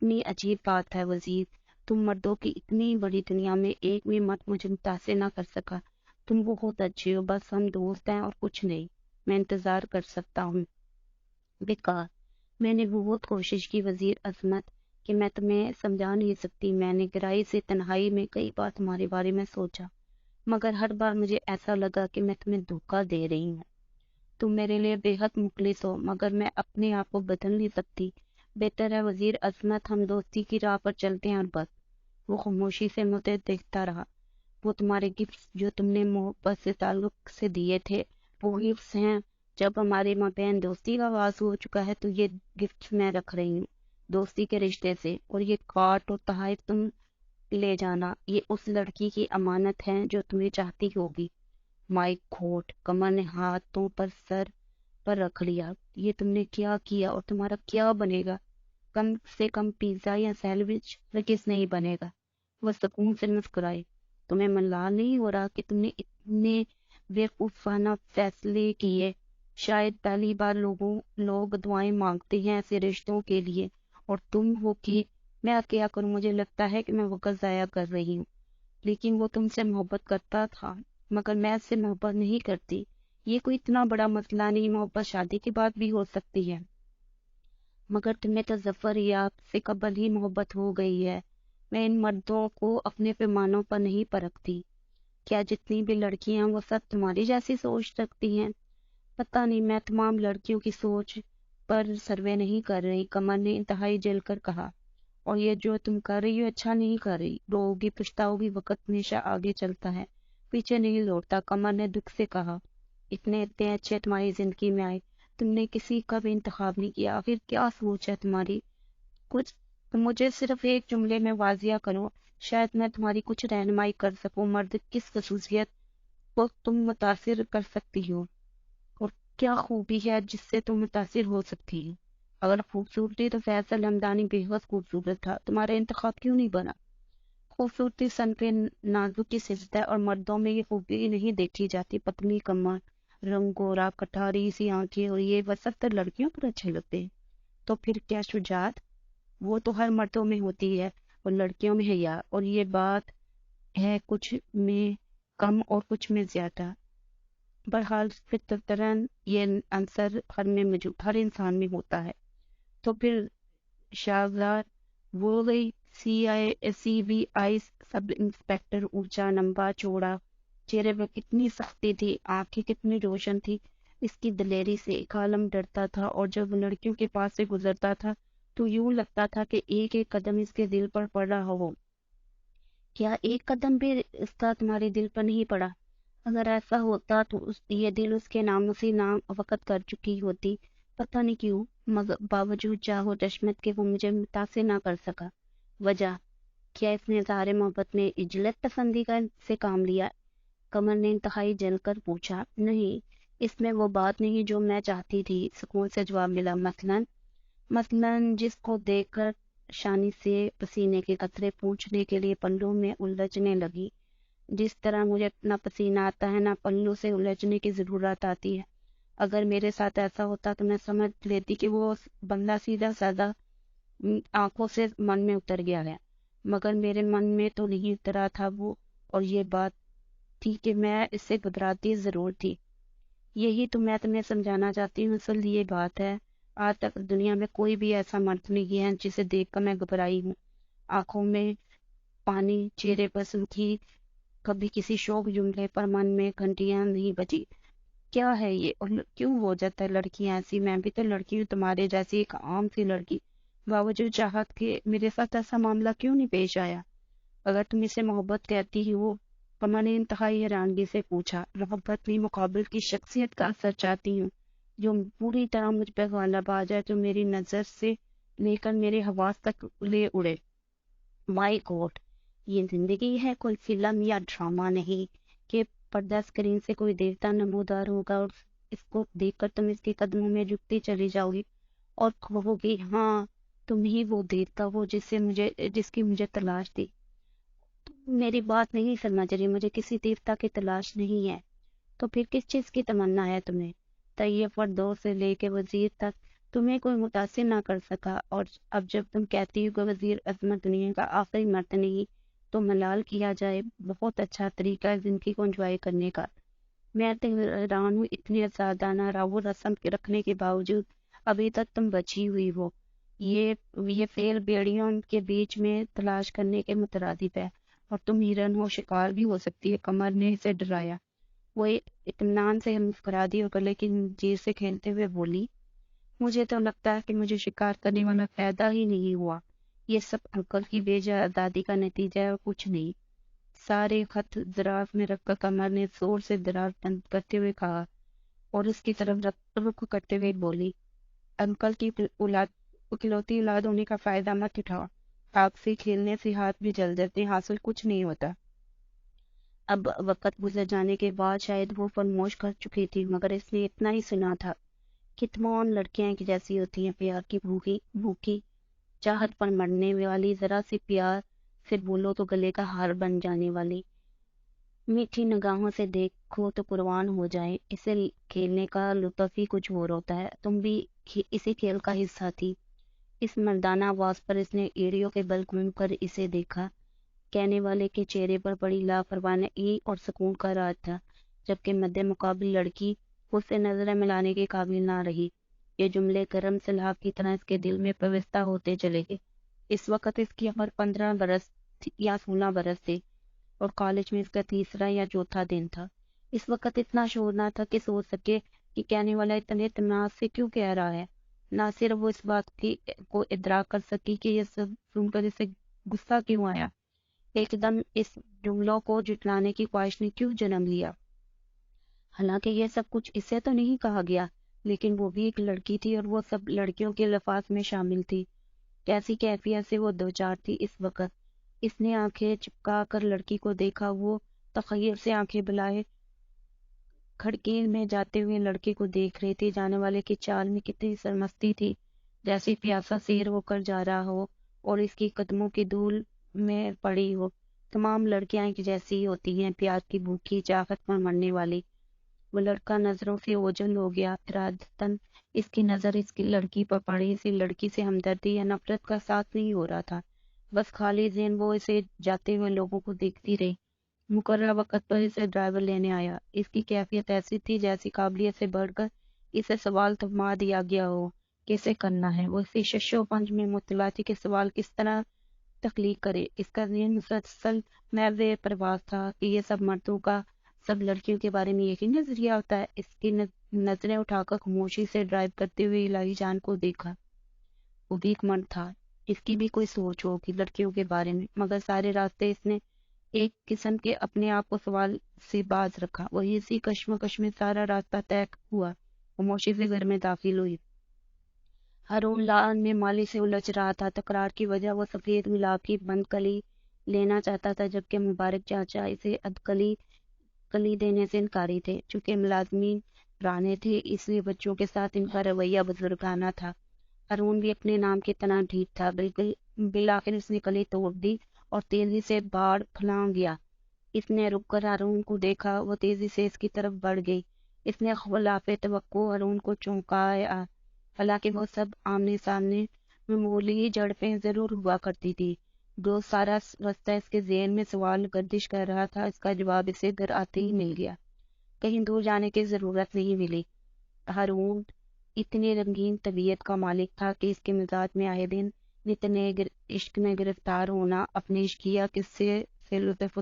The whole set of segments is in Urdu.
کتنی عجیب بات ہے وزیر، تم مردوں کی اتنی بڑی دنیا میں ایک بھی مرد مجھے متاثر نہ کر سکا۔ تم بہت اچھے ہو، بس ہم دوست ہیں اور کچھ نہیں۔ میں انتظار کر سکتا ہوں۔ بیکار، میں نے بہت کوشش کی وزیر عظمت کہ میں تمہیں سمجھا نہیں سکتی۔ میں نے گہرائی سے تنہائی میں کئی بار تمہارے بارے میں سوچا، مگر ہر بار مجھے ایسا لگا کہ میں تمہیں دھوکہ دے رہی ہوں۔ تم میرے لیے بے حد مخلص ہو، مگر میں اپنے آپ کو بدل نہیں سکتی۔ بہتر ہے وزیر عظمت، ہم دوستی کی راہ پر چلتے ہیں اور بس۔ وہ خاموشی سے مجھے دیکھتا رہا۔ وہ تمہارے گفٹ جو تم نے محبت سے تعلق سے دیے تھے، وہ گفٹس ہیں۔ جب ہمارے مابین دوستی کا آغاز ہو چکا ہے تو یہ گفٹ میں رکھ رہی ہوں دوستی کے رشتے سے، اور یہ کارڈ اور تحائف تم لے جانا، یہ اس لڑکی کی امانت ہے جو تمہیں چاہتی ہوگی۔ مائک کھوٹ، کمر نے ہاتھوں پر سر پر رکھ لیا۔ یہ تم نے کیا کیا اور تمہارا کیا بنے گا؟ کم سے کم پیزا یا سینڈوچ کس نہیں بنے گا؟ وہ سکون سے مسکرائے۔ تمہیں ملال نہیں ہو رہا کہ تم نے اتنے بیوقوفانہ فیصلے کیے؟ شاید پہلی بار لوگ دعائیں مانگتے ہیں ایسے رشتوں کے لیے، اور تم ہو کہ میں کیا کروں؟ مجھے لگتا ہے کہ میں وقت ضائع کر رہی ہوں۔ لیکن وہ تم سے محبت کرتا تھا، مگر میں اس سے محبت نہیں کرتی۔ یہ کوئی اتنا بڑا مسئلہ نہیں، محبت شادی کے بعد بھی ہو سکتی ہے۔ مگر تمہیں تو ظفر یاب سے قبل ہی محبت ہو گئی ہے۔ میں ان مردوں کو اپنے پیمانوں پر نہیں پرکھتی۔ کیا جتنی بھی لڑکیاں وہ سب تمہاری جیسی سوچ رکھتی ہیں؟ پتہ نہیں، میں تمام لڑکیوں کی سوچ پر سروے نہیں کر رہی، قمر نے انتہائی جل کر کہا۔ اور یہ جو تم کر رہی ہو اچھا نہیں کر رہی، روؤ گی، پچھتاؤ گی، وقت ہمیشہ آگے چلتا ہے، پیچھے نہیں لوٹتا، قمر نے دکھ سے کہا۔ اتنے اچھے تمہاری زندگی میں آئے، تم نے کسی کا بھی انتخاب نہیں کیا، آخر کیا سوچ ہے تمہاری؟ کچھ مجھے صرف ایک جملے میں واضح کرو، شاید میں تمہاری کچھ رہنمائی کر سکوں۔ مرد کس خصوصیت کو تم متاثر کر سکتی ہو، اور کیا خوبی ہے جس سے تم متاثر ہو سکتی ہو؟ اگر خوبصورتی تو فیصل ہمدانی بے حد خوبصورت تھا، تمہارا انتخاب کیوں نہیں بنا؟ خوبصورتی صنف نازک کی صفت ہے، اور مردوں میں یہ خوبی نہیں دیکھی جاتی۔ پتلی کمر، رنگ گورا، کٹاری سی آنکھیں، اور یہ وصف تو لڑکیوں پر اچھے لگتے ہیں۔ تو پھر کیا شجاعت؟ وہ تو ہر مردوں میں ہوتی ہے، اور لڑکیوں میں حیا، اور یہ بات ہے کچھ میں کم اور کچھ میں زیادہ۔ بہرحال فطرتاً یہ عنصر ہر انسان میں ہوتا ہے۔ تو پھر شاہزار وہ گئی CBI سب انسپیکٹر، اونچا، لمبا، چوڑا، چہرے پر کتنی سختی تھی، آنکھیں کتنی روشن تھی۔ اس کی دلیری سے ایک عالم ڈرتا تھا، اور جب لڑکیوں کے پاس سے گزرتا تھا تو یوں لگتا تھا کہ ایک ایک قدم اس کے دل پر پڑ رہا ہو۔ کیا ایک قدم بھی اس کا تمہارے دل پر نہیں پڑا؟ اگر ایسا ہوتا تو یہ دل اس کے ناموسی نام وقت کر چکی ہوتی۔ پتہ نہیں کیوں، مگر باوجود چاہو چشمت کے وہ مجھے متاثر نہ کر سکا۔ وجہ کیا اس نے اظہار محبت میں اجلت پسندی سے کام لیا؟ قمر نے انتہائی جل کر پوچھا۔ نہیں، اس میں وہ بات نہیں جو میں چاہتی تھی، سکون سے جواب ملا۔ مثلاً جس کو دیکھ کر شانی سے پسینے کے قطرے پوچھنے کے لیے پلوں میں الجھنے لگی۔ جس طرح مجھے نہ پسینہ آتا ہے، نہ پلوں سے الجھنے کی ضرورت آتی ہے۔ اگر میرے ساتھ ایسا ہوتا تو میں سمجھ لیتی کہ وہ بندہ سیدھا سادہ آنکھوں سے من میں اتر گیا ہے، مگر میرے من میں تو نہیں اترا تھا وہ، اور یہ بات تھی کہ میں اس سے گھبراتی ضرور تھی۔ یہی تو میں تمہیں سمجھانا چاہتی ہوں، اصل یہ بات ہے۔ آج تک دنیا میں کوئی بھی ایسا مرد نہیں ہے جسے دیکھ کر میں گھبرائی ہوں۔ آنکھوں میں پانی، چہرے پر سرخی، کبھی کسی شوق جملے پر من میں گھنٹیاں نہیں بجی۔ کیا ہے یہ، اور کیوں ہو جاتا ہے لڑکیاں ایسی؟ میں بھی تو لڑکی ہوں، تمہارے جیسی ایک عام سی لڑکی، باوجود چاہت کے میرے ساتھ ایسا معاملہ کیوں نہیں پیش آیا؟ اگر تم اسے محبت کہتی ہو، قمر نے انتہائی حیرانگی سے پوچھا۔ محبت میں مقابل کی شخصیت کا اثر چاہتی ہوں، جو پوری طرح مجھ پہ غالب آ جائے، جو میری نظر سے لے کر میرے حواس تک لے اڑے۔ مائی گاڈ، یہ زندگی ہے، کوئی فلم یا ڈرامہ نہیں کہ پردہ اسکرین سے کوئی دیوتا نمودار ہوگا اور اس کو دیکھ کر تم اس کے قدموں میں جھکتی چلی جاؤ گی اور کہو گی ہاں تم ہی وہ دیوتا ہو جس کی مجھے تلاش تھی۔ میری بات نہیں سمجھ رہی، مجھے کسی دیوتا کی تلاش نہیں ہے۔ تو پھر کس چیز کی تمنا ہے تمہیں؟ طیب فردوس سے لے کے وزیر تک تمہیں کوئی متاثر نہ کر سکا، اور اب جب تم کہتی ہو کہ وزیر اعظم دنیا کا آخری مرد نہیں تو ملال کیا جائے، بہت اچھا طریقہ ہے زندگی کو انجوائے کرنے کا۔ میں تو حیران ہوں، اتنی آزادانہ راو رسم کے رکھنے کے باوجود ابھی تک تم بچی ہوئی ہو۔ یہ فیل بیڑیوں کے بیچ میں تلاش کرنے کے مترادف ہے، اور تم ہرن ہو، شکار بھی ہو سکتی ہے۔ قمر نے اسے ڈرایا۔ وہ اطمینان سے مسکرا دی اور گلے کی زنجیر سے کھیلتے ہوئے بولی، مجھے تو لگتا ہے کہ مجھے شکار کرنے والا پیدا ہی نہیں ہوا۔ یہ سب انکل کی بے جا آزادی کا نتیجہ ہے اور کچھ نہیں۔ سارے خط دراز میں رکھ کر قمر نے زور سے دراز بند کرتے ہوئے کہا، اور اس کی طرف رخ کرتے ہوئے بولی، انکل کی اکلوتی اولاد ہونے کا فائدہ مت اٹھاؤ۔ آگ سے کھیلنے سے ہاتھ بھی جل جاتے، حاصل کچھ نہیں ہوتا۔ اب وقت گزر جانے کے بعد شاید وہ فراموش کر چکی تھی، مگر اس نے اتنا ہی سنا تھا کہ تمام لڑکیاں ایک جیسی ہوتی ہیں، پیار کی بھوکی چاہت پر مرنے والی، ذرا سی پیار سے بولو تو گلے کا ہار بن جانے والی، میٹھی نگاہوں سے دیکھو تو قربان ہو جائے۔ اسے کھیلنے کا لطف ہی کچھ اور ہوتا ہے۔ تم بھی اسی کھیل کا حصہ تھی۔ اس مردانہ آواز پر اس نے ایڑیوں کے بل گھوم کر اسے دیکھا۔ کہنے والے کے چہرے پر بڑی لاپرواہی اور سکون کا راز تھا، جبکہ مد مقابل لڑکی اس سے نظریں ملانے کے قابل نہ رہی۔ یہ جملے گرم سیلاب کی طرح اس کے دل میں پیوستہ ہوتے چلے گئے۔ اس وقت اس کی عمر 15 برس یا 16 برس تھی، اور کالج میں اس کا تیسرا یا چوتھا دن تھا۔ اس وقت اتنا شعور نہ تھا کہ سوچ سکے کہ کہنے والا اتنے اطمینان سے کیوں کہہ رہا ہے۔ نہ صرف وہ اس بات کو ادراک کر سکی کہ یہ سب سن کر اسے غصہ کیوں آیا، ایک دم اس جملوں کو جٹلانے کی خواہش نے کیوں جنم لیا۔ حالانکہ یہ سب کچھ اسے تو نہیں کہا گیا، لیکن وہ بھی ایک لڑکی تھی اور وہ سب لڑکیوں کے الفاظ میں شامل تھی۔ کیسی کیفیت سے وہ دوچار تھی اس وقت۔ اس نے آنکھیں چپکا کر لڑکی کو دیکھا۔ وہ تخیر سے آنکھیں بلائے کھڑکی میں جاتے ہوئے لڑکی کو دیکھ رہی تھی۔ جانے والے کی چال میں کتنی سرمستی تھی، جیسے پیاسا سیر ہو کر جا رہا ہو اور اس کی قدموں کی دھول میں پڑی ہو۔ تمام لڑکیاں ایک جیسی ہوتی ہیں، پیار کی بھوکی چاہت پر مرنے والی۔ وہ لڑکا نظروں سے اوجھل ہو گیا۔ ارادتاً اس کی نظر اس کی لڑکی پر پڑی۔ اسی لڑکی سے ہمدردی یا نفرت کا ساتھ نہیں ہو رہا تھا، بس خالی ذہن وہ اسے جاتے ہوئے لوگوں کو دیکھتی رہی۔ مقررہ وقت پر اسے ڈرائیور لینے آیا۔ اس کی کیفیت ایسی تھی جیسی قابلیت سے بڑھ کر اسے سوال تھما دیا گیا ہو کہ اسے کرنا ہے۔ وہ اسی شش و پنج میں مطلع تھی کہ سوال کس طرح تخلیق کرے۔ اس کا ذہن مسلسل محو پرواز تھا کہ یہ سب مردوں کا سب لڑکیوں کے بارے میں یہی نظریہ ہوتا ہے۔ اس کی نظریں اٹھا کر خاموشی سے ڈرائیو کرتے ہوئے الہی جان کو دیکھا۔ وہ بھی ایک مرد تھا، اس کی بھی کوئی سوچ ہوگی لڑکیوں کے بارے میں، مگر سارے راستے اس نے ایک قسم کے اپنے آپ کو سوال سے باز رکھا۔ وہی اسی کشمکش میں سارا راستہ طے ہوا۔ خاموشی سے گھر میں داخل ہوئی۔ ہارون لان میں مالی سے الجھ رہا تھا۔ تکرار کی وجہ وہ سفید گلاب کی بند کلی لینا چاہتا تھا، جبکہ مبارک چاچا اسے کلی دینے سے انکاری تھے۔ چونکہ ملازمین پرانے تھے، اس لیے بچوں کے ساتھ ان کا رویہ بزرگانہ تھا۔ ہارون بھی اپنے نام کی طرح ڈھیٹ تھا۔ بالآخر اس نے کلی توڑ دی اور تیزی سے باہر پھلانگ گیا۔ اس نے رک کر ہارون کو دیکھا۔ وہ تیزی سے اس کی طرف بڑھ گئی۔ اس نے خلاف توقع ہارون کو چونکایا، حالانکہ وہ سب آمنے سامنے معمولی جھڑپیں ضرور ہوا کرتی تھی۔ جو سارا رستہ اس کے ذہن میں سوال گردش کر رہا تھا، اس کا جواب اسے گھر آتے ہی مل گیا۔ کہیں دور جانے کی ضرورت نہیں ملی۔ ہارون اتنی رنگین طبیعت کا مالک تھا کہ اس کے مزاج میں آئے دن نت نئے عشق میں گرفتار ہونا۔ اپنے عشقیہ قصے سے لطف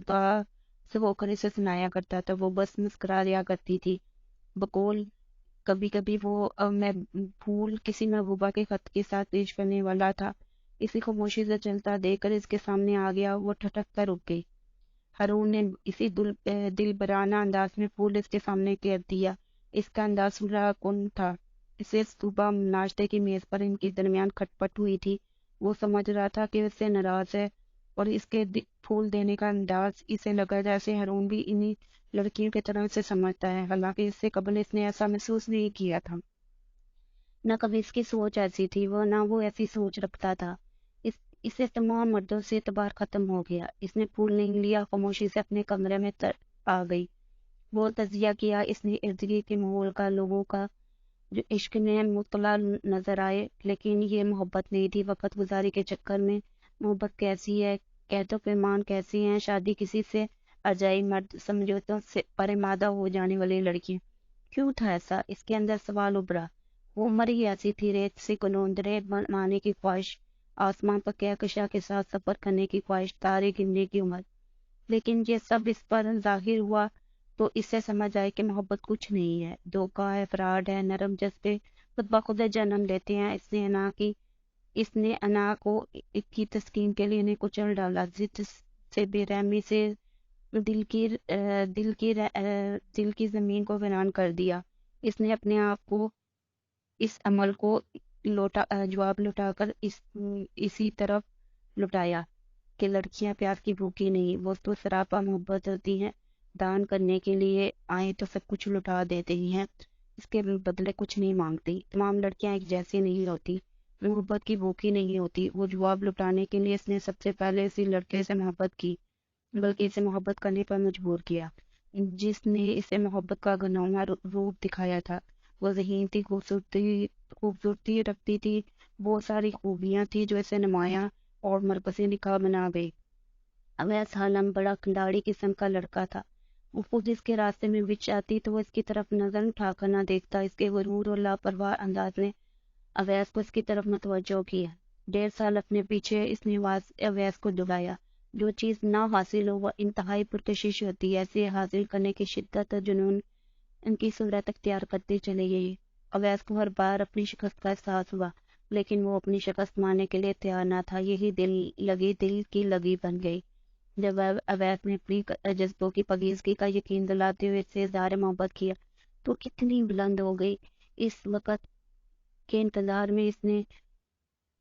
ہو کر اسے سنایا کرتا تھا۔ وہ بس مسکرا دیا کرتی تھی بقول کبھی کبھی وہ میں پھول کسی محبوبہ کے خط کے ساتھ پیش کرنے والا تھا۔ اسی خاموشی سے چلتا دیکھ کر اس کے سامنے آ گیا۔ وہ ٹھٹک کر رک گئی۔ ہارون نے اسی دل برانہ انداز میں پھول اس کے سامنے کر دیا۔ اس کا انداز سلح کن تھا۔ اسے صبح ناشتے کی میز پر ان کے درمیان کھٹ پٹ ہوئی تھی۔ وہ سمجھ رہا تھا کہ اس سے ناراض ہے، اور اس کے پھول دینے کا انداز اسے لگا جیسے ہارون بھی انہی لڑکیوں کی طرح اسے سمجھتا ہے، حالانکہ اس سے قبل اس نے ایسا محسوس نہیں کیا تھا۔ نہ کبھی اس کی سوچ ایسی تھی، نہ وہ ایسی سوچ رکھتا تھا۔ اسے تمام مردوں سے اعتبار ختم ہو گیا۔ اس نے پھول نہیں لیا، خاموشی سے اپنے کمرے میں آ گئی۔ وہ تجزیہ کیا اس نے ارد گرد کے ماحول کا، لوگوں کا، جو عشق میں مطلع نظر آئے، لیکن یہ محبت نہیں تھی۔ وقت گزاری کے چکر میں محبت کیسی ہے، قید و پیمان کیسی ہیں، شادی کسی سے عجائی مرد سمجھوتوں سے پرمادہ ہو جانے والی لڑکی، کیوں تھا ایسا؟ اس کے اندر سوال ابھرا۔ وہ عمر ہی ایسی تھی، ریت سے کنوندرے بنانے کی خواہش، آسمان پر کہکشاں کے ساتھ سفر کرنے کی خواہش، تارے گننے کی عمر۔ لیکن یہ سب اس پر ظاہر ہوا تو اس سے سمجھ آئے کہ محبت کچھ نہیں ہے، دھوکہ ہے، فراڈ ہے، نرم جذبے خود بخود جنم لیتے ہیں۔ اس نے انا کو کی تسکین کے لیے انہیں کچل ڈالا، ضد سے، بے رحمی سے دل کی زمین کو ویران کر دیا۔ اس نے اپنے آپ کو اس عمل کو جواب لوٹا کر اسی طرف لٹایا کہ لڑکیاں پیار کی بھوکی نہیں، وہ تو سراپا محبت ہوتی ہیں، دان کرنے کے لیے آئیں تو سب کچھ لٹا دیتے ہیں، اس کے بدلے کچھ نہیں مانگتی۔ تمام لڑکیاں ایک جیسی نہیں ہوتی، محبت کی بھوکی نہیں ہوتی۔ وہ جواب لٹانے کے لیے اس نے سب سے پہلے اسی لڑکے سے محبت کی، بلکہ اسے محبت کرنے پر مجبور کیا، جس نے اسے محبت کا گھناؤنا روپ دکھایا تھا۔ وہ ذہین تھی، خوبصورتی رکھتی تھی، بہت ساری خوبیاں تھی جو اسے نمایاں اور مرکزی نکاح بنا گئی۔ اویس عالم بڑا کھنڈاڑی قسم کا لڑکا تھا، وہ خود اس کے راستے میں بچ آتی تو وہ اس کی طرف نظر اٹھا کر نہ دیکھتا۔ اس کے غرور اور لاپرواہ انداز نے اویس کو اس کی طرف متوجہ کیا۔ 1.5 سال اپنے پیچھے اس نے اویس کو دبایا۔ جو چیز نہ حاصل ہو وہ انتہائی پرکشش ہوتی ہے، اسے حاصل کرنے کی شدت اور جنون ان کی صورت اختیار کرتی چلی گئی۔ اویس کو ہر بار اپنی شکست کا احساس ہوا، لیکن وہ اپنی شکست ماننے کے لیے تیار نہ تھا۔ یہی دل کی لگی بن گئی۔ جب اویس نے اپنی جذبوں کی پاکیزگی کا یقین دلاتے ہوئے اس سے اظہار محبت کیا تو کتنی بلند ہو گئی۔ اس وقت کے انتظار میں اس نے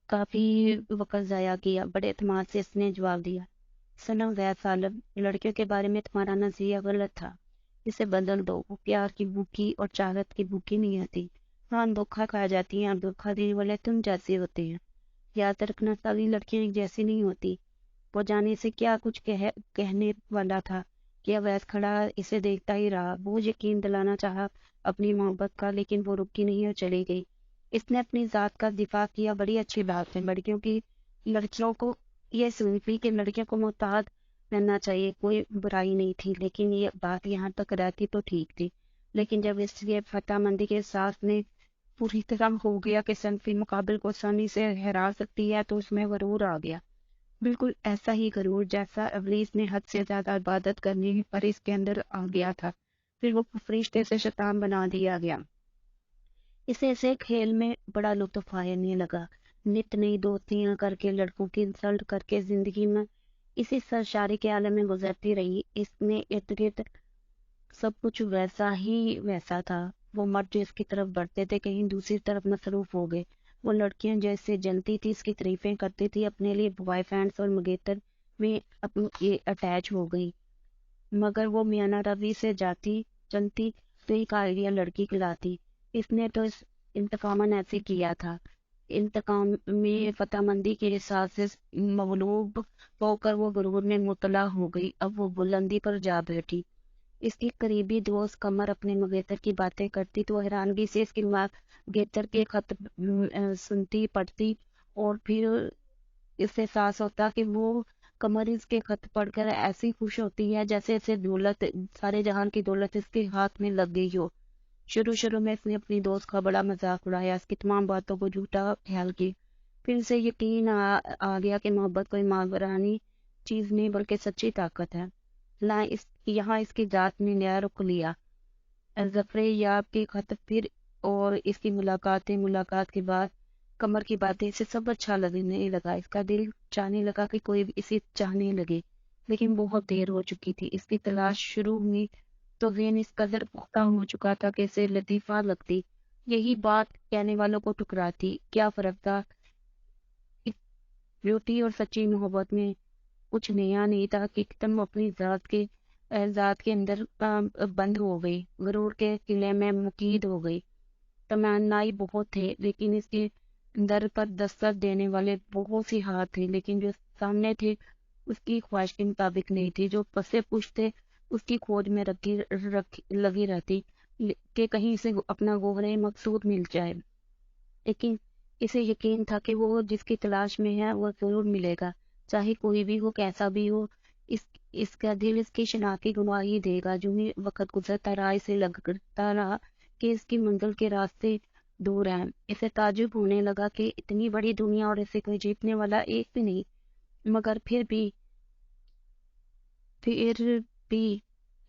کافی وقت ضائع کیا۔ بڑے اعتماد سے اس نے جواب دیا، سنو اویس عالم، لڑکیوں کے بارے میں تمہارا نظریہ غلط تھا، اسے بدل دو۔ وہ پیار کی بھوکی اور چاہت کی بھوکی نہیں آتی، ہاں دھوکھا کھا جاتی ہیں، اور دھوکھا دینے والے تم جیسے ہوتے ہیں۔ یاد رکھنا، ساری لڑکیاں ایک جیسی نہیں ہوتی۔ وہ جانے سے کیا کچھ کہنے والا تھا کہ اویس کھڑا اسے دیکھتا ہی رہا۔ وہ یقین دلانا چاہا اپنی محبت کا، لیکن وہ رکی نہیں اور چلی گئی۔ اس نے اپنی ذات کا دفاع کیا، بڑی اچھی بات ہے، لڑکیوں کو یہ سنتی کہ لڑکیوں کو محتاط رہنا چاہیے، کوئی برائی نہیں تھی، لیکن یہ بات یہاں تک رہتی تو ٹھیک تھی۔ لیکن جب اس کے فتح مندی کے ساتھ نے پوری طرح ہو گیا کہ صنفی مقابل کو آسانی سے ہرا سکتی ہے، تو اس میں غرور آ گیا، بالکل ایسا ہی غرور جیسا ابلیس نے حد سے زیادہ عبادت کرنے پر اس کے اندر آ گیا تھا۔ پھر وہ فرشتے سے شیطان بنا دیا گیا۔ اسے کھیل میں بڑا لطف آنے لگا، نت نئی دوستیاں کر کے، لڑکوں کی انسلٹ کر کے زندگی میں اسی سرشاری کے عالم میں گزرتی رہی۔ اس میں ارد گرد سب کچھ ویسا تھا۔ وہ مرد جو اس کی طرف بڑھتے تھے کہیں دوسری طرف مصروف ہو گئے۔ وہ لڑکیاں جیسے جلتی تھی، اس کی تعریفیں کرتی تھی، اپنے لیے بوائے فرینڈز اور مگیتر میں اٹیچ ہو گئی، مگر وہ میانہ روی سے چلتی تو ایک آئیڈیا لڑکی کہلاتی۔ اس نے تو انتقاماً ایسے کیا تھا۔ انتقام میں فتح مندی کے احساس سے مغلوب ہو کر وہ غرور میں مبتلا ہو گئی۔ اب وہ بلندی پر جا بیٹھی۔ اس کی قریبی دوست قمر اپنے مگیتر کی باتیں کرتی تو حیرانگی سے اس کی مگیتر کے خط سنتی پڑھتی، اور پھر اس سے احساس ہوتا کہ وہ قمر اس کے خط پڑھ کر ایسی خوش ہوتی ہے جیسے اسے دولت، سارے جہان کی دولت اس کے ہاتھ میں لگ گئی ہو۔ شروع میں اس نے اپنی دوست کا بڑا مذاق اڑایا، اس کی تمام باتوں کو جھوٹا خیال کی۔ پھر اسے یقین آ گیا کہ محبت کوئی ماورانی چیز نہیں بلکہ سچی طاقت ہے۔ یہاں اس کی ذات نے نیا رخ لیا۔ ظفر یاب کے خط پھر اور اس کی ملاقات کے بعد قمر کی باتیں اسے سب اچھا لگنے لگا۔ اس کا دل چاہنے لگا کہ کوئی اسے چاہنے لگے، لیکن بہت دیر ہو چکی تھی۔ اس کی تلاش شروع ہوئی تو ذہن اس قدر پختہ ہو چکا تھا کہ اسے لطیفہ لگتی، یہی بات کہنے والوں کو ٹکراتی۔ کیا فرق تھا، بیوٹی اور سچی محبت میں کچھ نیا نہیں تھا کہ تم اپنی ذات کے اندر بند ہو گئی، غرور کے قلعے میں مقید ہو گئی۔ تمنائی بہت تھے، لیکن اس کے در پر دستک دینے والے بہت سی ہاتھ تھے، لیکن جو سامنے تھے اس کی خواہش کے مطابق نہیں تھی۔ جو پسے پشت تھے اس کی کھوج میں لگی رہتی، کہ کہیں اسے اپنا گوہر مقصود مل جائے، لیکن اسے یقین تھا کہ وہ جس کی تلاش میں ہے وہ ضرور ملے گا، چاہے کوئی بھی ہو، کیسا بھی ہو۔ اس کا دل اس کی شناختی گواہی دے گا۔ جو ہی وقت گزرتا رہا اسے لگتا رہا کہ اس کی منزل کے راستے دور ہیں۔ اسے تعجب ہونے لگا کہ اتنی بڑی دنیا اور اسے کوئی جیتنے والا ایک بھی نہیں، مگر پھر بھی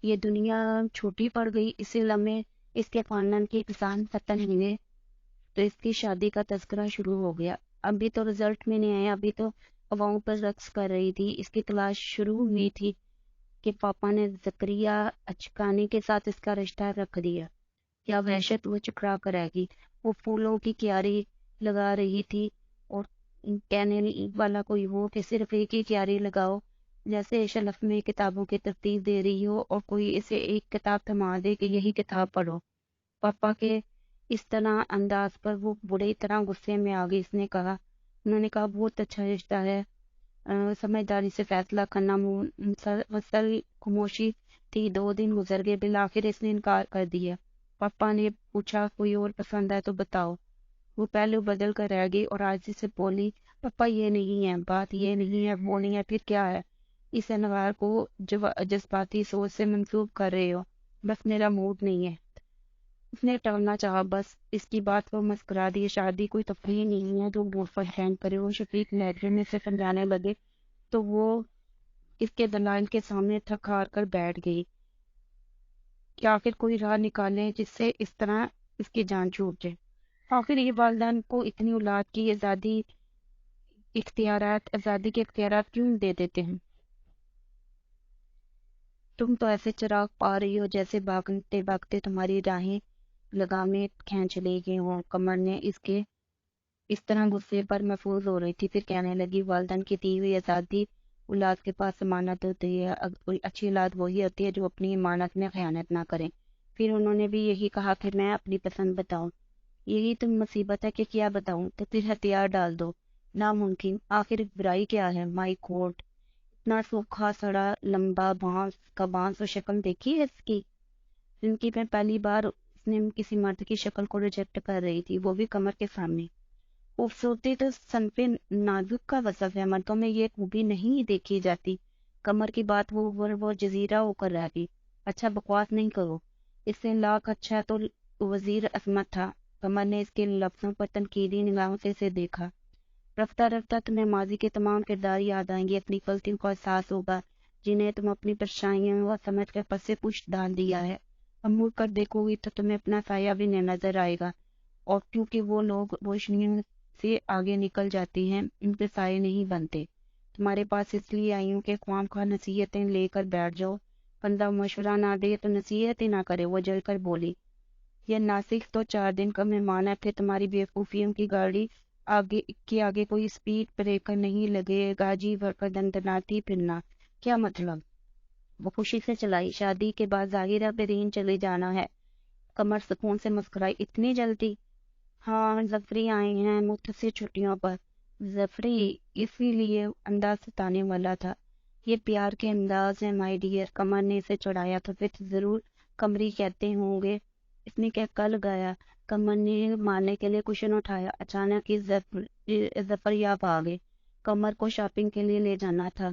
یہ دنیا چھوٹی پڑ گئی۔ اسی لمحے اس کے خاندان کے کسان ختم ہوئے تو اس کی شادی کا تذکرہ شروع ہو گیا۔ ابھی تو رزلٹ میں نہیں آیا، ابھی تو ہواؤں پر رقص کر رہی تھی۔ اس کی تلاش شروع ہوئی تھی کہ پاپا نے زکریا اچکانی کے ساتھ اس کا رشتہ رکھ دیا۔ کیا وحشت وہ چکرا کر رہ گئی۔ وہ پھولوں کی کیاری لگا رہی تھی اور کہنے والا کوئی ہو کہ صرف ایک ہی کیاری لگاؤ، جیسے شلف میں کتابوں کی ترتیب دے رہی ہو اور کوئی اسے ایک کتاب تھما دے کہ یہی کتاب پڑھو۔ پاپا کے اس طرح انداز پر وہ بری طرح غصے میں آ گئی۔ انہوں نے کہا بہت اچھا رشتہ ہے، سمجھداری سے فیصلہ کرنا۔ مسل خاموشی تھی۔ 2 دن گزر گئے، بالآخر اس نے انکار کر دیا۔ پاپا نے پوچھا کوئی اور پسند ہے تو بتاؤ۔ وہ پہلو بدل کر رہ گئی اور عاجزی سے بولی پاپا یہ نہیں ہے، بات یہ نہیں ہے، وہ نہیں ہے، پھر کیا ہے؟ اس انوار کو جذباتی سوچ سے منسوب کر رہے ہو۔ بس میرا موڈ نہیں ہے۔ اس نے ٹالنا چاہا، بس اس کی بات کو مسکرا دی۔ شادی کوئی تفریح نہیں ہے جو موڈ پر ہینگ کرے۔ وہ شفیق لہجے میں سے سمجھانے لگے تو وہ اس کے دلائل کے سامنے تھک ہار کر بیٹھ گئی کہ آخر کوئی راہ نکالیں جس سے اس طرح اس کی جان چھوٹ جائے۔ آخر یہ والدین کو اتنی اولاد کی آزادی کے اختیارات کیوں دے دیتے ہیں؟ تم تو ایسے چراغ پا رہی ہو جیسے بھاگتے بھاگتے تمہاری راہیں لگامیں کھینچ لے گئی ہوں۔ کمر نے اس طرح غصے پر محفوظ ہو رہی تھی، پھر کہنے لگی والدین کی دی ہوئی آزادی اولاد کے پاس امانت ہوتی ہے۔ کوئی اچھی اولاد وہی ہوتی ہے جو اپنی امانت میں خیانت نہ کرے۔ پھر انہوں نے بھی یہی کہا کہ میں اپنی پسند بتاؤں۔ یہی تو مصیبت ہے کہ کیا بتاؤں؟ تو پھر ہتھیار ڈال دو۔ ناممکن۔ آخر برائی کیا ہے؟ مائی گاڈ، اتنا سوکھا سڑا لمبا بانس اور شکل دیکھی ہے اس کی؟ زندگی میں پہلی بار اس نے کسی مرد کی شکل کو ریجیکٹ کر رہی تھی، وہ بھی کمر کے سامنے۔ خوبصورتی تو صنف نازک کا وصف ہے، مردوں میں یہ خوبی نہیں دیکھی جاتی۔ کمر کی بات وہ جزیرہ ہو کر رہ گئی۔ اچھا بکواس نہیں کرو، اس سے لاکھ اچھا تو وزیر عظمت تھا۔ کمر نے اس کے لفظوں پر تنقیدی نگاہوں سے اسے دیکھا۔ رفتہ رفتہ تمہیں ماضی کے تمام کردار یاد آئیں گے، اپنی غلطیوں کا احساس ہوگا جنہیں تم اپنی پرچھائیوں اور سمجھ کر پس پشت ڈال دیا ہے۔ اب مڑ کر دیکھو گی تو تمہیں اپنا سایہ بھی نظر آئے گا، اور کیونکہ وہ لوگ روشنیوں سے آگے نکل جاتی ہیں، ان کے سائے نہیں بنتے۔ تمہارے پاس اس لیے آئی ہوں کہ خواہ خواہ نصیحتیں لے کر بیٹھ جاؤ۔ بندہ مشورہ نہ دے تو نصیحت ہی نہ کرے۔ وہ جل کر بولی یہ ناسک تو 4 دن کا مہمان ہے، پھر تمہاری بیوقوفیوں کی گاڑی آگے کوئی اسپیڈ بریکر نہیں لگے گا جی بھر کر دندناتی پھرنا۔ کیا مطلب؟ وہ خوشی سے چلائی۔ شادی کے بعد ظاہرہ برین چلے جانا ہے۔ کمر سکون سے مسکرائی۔ اتنی جلدی؟ ہاں، ظفری آئے ہیں مختصر چھٹیوں پر۔ ظفری؟ اسی لیے انداز ستانے والا تھا۔ یہ پیار کے انداز ہے مائی ڈیئر۔ کمر نے اسے چڑھایا تو پھر ضرور کمری کہتے ہوں گے۔ اس نے کیا کل گایا؟ کمر نے مارنے کے لیے کشن اٹھایا۔ اچانک ہی ظفریاب آ گئے۔ کمر کو شاپنگ کے لیے لے جانا تھا۔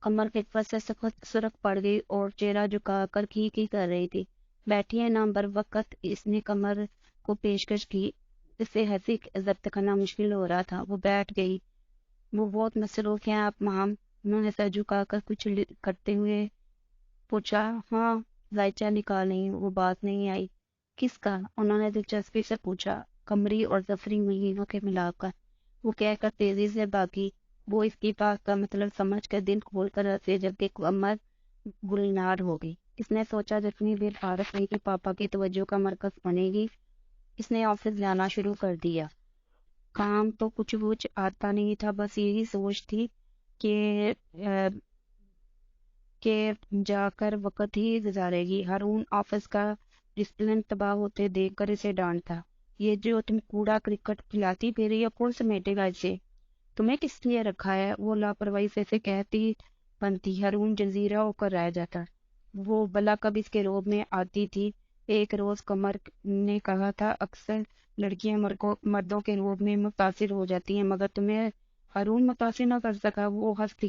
کمر خفت سے سخت سرخ پڑ گئی اور چہرہ جھکا کر کی کر رہی تھی۔ بیٹھیے نا بر وقت اس نے کمر کو پیشکش کی۔ اس سے ہنسی ضبط کرنا مشکل ہو رہا تھا۔ وہ بیٹھ گئی۔ وہ بہت مصروف ہیں آپ مام؟ انہوں نے سر جھکا کر کچھ کرتے ہوئے پوچھا۔ ہاں، ذائچہ نکالیں۔ وہ بات نہیں آئی۔ کس کا؟ انہوں نے دلچسپی سے پوچھا۔ کمری اور ظفری مہینوں کے ملاپ کا۔ وہ کہہ کر تیزی سے بھاگی۔ وہ اس کی بات کا مطلب سمجھ کر دل کھول کر ہنسے جبکہ کمر گلنار ہو گئی۔ اس نے سوچا جتنی دیر فارغ رہی کہ پاپا کی توجہ کا مرکز بنے گی۔ اس نے آفس جانا شروع کر دیا۔ کام تو کچھ آتا نہیں تھا، بس یہی سوچ تھی کہ جا کر وقت ہی گزارے گی۔ ہارون آفس کا ڈسپلن تباہ ہوتے دیکھ کر اسے ڈانٹا۔ یہ جو تم کوڑا کرکٹ کھلاتی پھری ہو کون سمیٹے گا اسے؟ تمہیں کس لیے رکھا ہے؟ وہ لاپرواہی سے اسے کہتی بنتی۔ ہارون جزیرہ ہو کر رہ جاتا۔ وہ بلا کب اس کے روب میں آتی تھی ایک روز قمر نے کہا تھا اکثر لڑکیاں مردوں کے روب میں متاثر ہو جاتی ہیں مگر تمہیں ہارون متاثر نہ کر سکا. وہ ہنسی.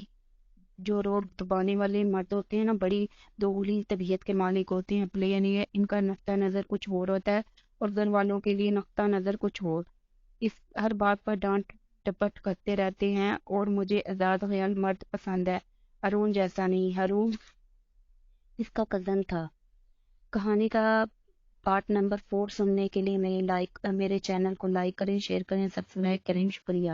جو روب دبانے والے مرد ہوتے ہیں نا بڑی دوگلی طبیعت کے مالک ہوتے ہیں. یعنی ان کا نقطہ نظر کچھ اور ہوتا ہے اور گھر والوں کے لیے نقطہ نظر کچھ اور. اس ہر بات پر ڈانٹ ڈپٹ کرتے رہتے ہیں اور مجھے آزاد خیال مرد پسند ہے. ہارون جیسا نہیں. ہارون اس کا کزن تھا. کہانی کا پارٹ نمبر 4 سننے کے لیے میرے چینل کو لائک کریں، شیئر کریں، سبسکرائب کریں. شکریہ.